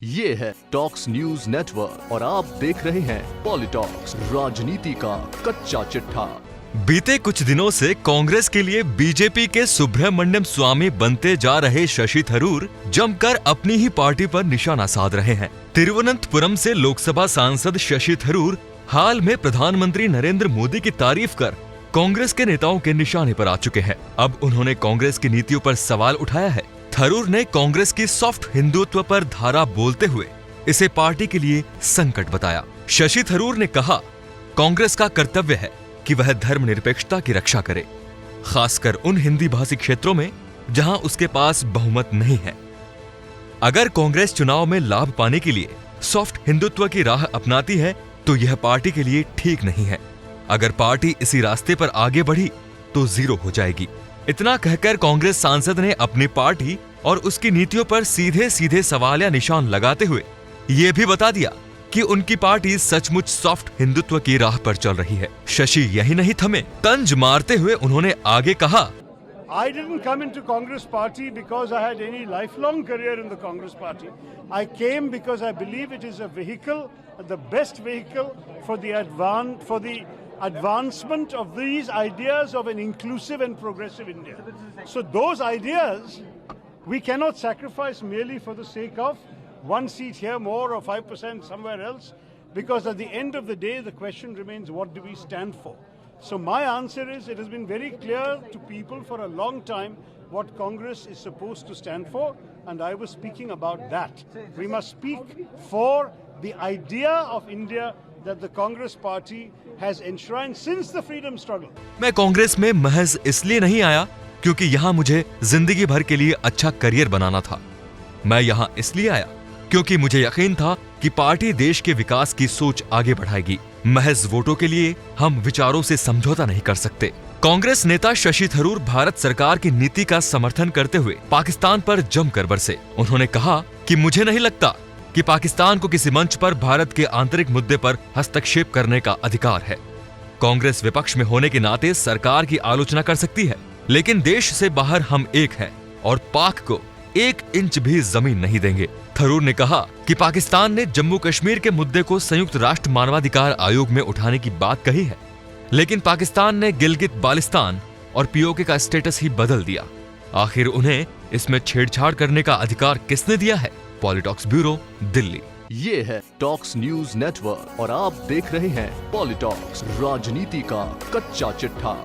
ये है talks news network और आप देख रहे हैं पॉलिटॉक्स, राजनीति का कच्चा चिट्ठा। बीते कुछ दिनों से कांग्रेस के लिए बीजेपी के सुब्रमण्यम स्वामी बनते जा रहे शशि थरूर जमकर अपनी ही पार्टी पर निशाना साध रहे हैं। तिरुवनंतपुरम से लोकसभा सांसद शशि थरूर हाल में प्रधानमंत्री नरेंद्र मोदी की तारीफ कर कांग्रेस के नेताओं के निशाने पर आ चुके हैं। अब उन्होंने कांग्रेस की नीतियों पर सवाल उठाया है। थरूर ने कांग्रेस की सॉफ्ट हिंदुत्व पर धारा बोलते हुए इसे पार्टी के लिए संकट बताया। शशि थरूर ने कहा, कांग्रेस का कर्तव्य है कि वह धर्मनिरपेक्षता की रक्षा करे, खासकर उन हिंदी भाषी क्षेत्रों में जहां उसके पास बहुमत नहीं है। अगर कांग्रेस चुनाव में लाभ पाने के लिए सॉफ्ट हिंदुत्व की राह अपनाती है तो यह पार्टी के लिए ठीक नहीं है। अगर पार्टी इसी रास्ते पर आगे बढ़ी तो जीरो हो जाएगी। इतना कहकर कांग्रेस सांसद ने अपनी पार्टी और उसकी नीतियों पर सीधे सीधे सवाल या निशान लगाते हुए ये भी बता दिया कि उनकी पार्टी सचमुच सॉफ्ट हिंदुत्व की राह पर चल रही है। शशि यही नहीं थमे, तंज मारते हुए उन्होंने आगे कहा, I didn't come into Congress party because I had any lifelong career in the Congress party. I came because I believe it is a vehicle, the best vehicle for the advancement of these ideas of an inclusive and progressive India. So those ideas we cannot sacrifice merely for the sake of one seat here more or 5% somewhere else, because at the end of the day the question remains, what do we stand for? So my answer is, it has been very clear to people for a long time what Congress is supposed to stand for, and I was speaking about that. We must speak for the idea of India that the Congress party has enshrined since the freedom struggle. मैं कांग्रेस में महज इसलिए नहीं आया क्योंकि यहाँ मुझे जिंदगी भर के लिए अच्छा करियर बनाना था। मैं यहाँ इसलिए आया क्योंकि मुझे यकीन था कि पार्टी देश के विकास की सोच आगे बढ़ाएगी। महज वोटों के लिए हम विचारों से समझौता नहीं कर सकते। कांग्रेस नेता शशि थरूर भारत सरकार की नीति का समर्थन करते हुए पाकिस्तान पर जमकर बरसे। उन्होंने कहा कि मुझे नहीं लगता कि पाकिस्तान को किसी मंच पर भारत के आंतरिक मुद्दे पर हस्तक्षेप करने का अधिकार है। कांग्रेस विपक्ष में होने के नाते सरकार की आलोचना कर सकती है, लेकिन देश से बाहर हम एक हैं और पाक को 1 इंच भी जमीन नहीं देंगे। थरूर ने कहा कि पाकिस्तान ने जम्मू कश्मीर के मुद्दे को संयुक्त राष्ट्र मानवाधिकार आयोग में उठाने की बात कही है, लेकिन पाकिस्तान ने गिलगित बाल्टिस्तान और पीओके का स्टेटस ही बदल दिया। आखिर उन्हें इसमें छेड़छाड़ करने का अधिकार किसने दिया है? पॉलिटॉक्स ब्यूरो, दिल्ली। ये है टॉक्स न्यूज नेटवर्क और आप देख रहे हैं पॉलिटॉक्स, राजनीति का कच्चा चिट्ठा।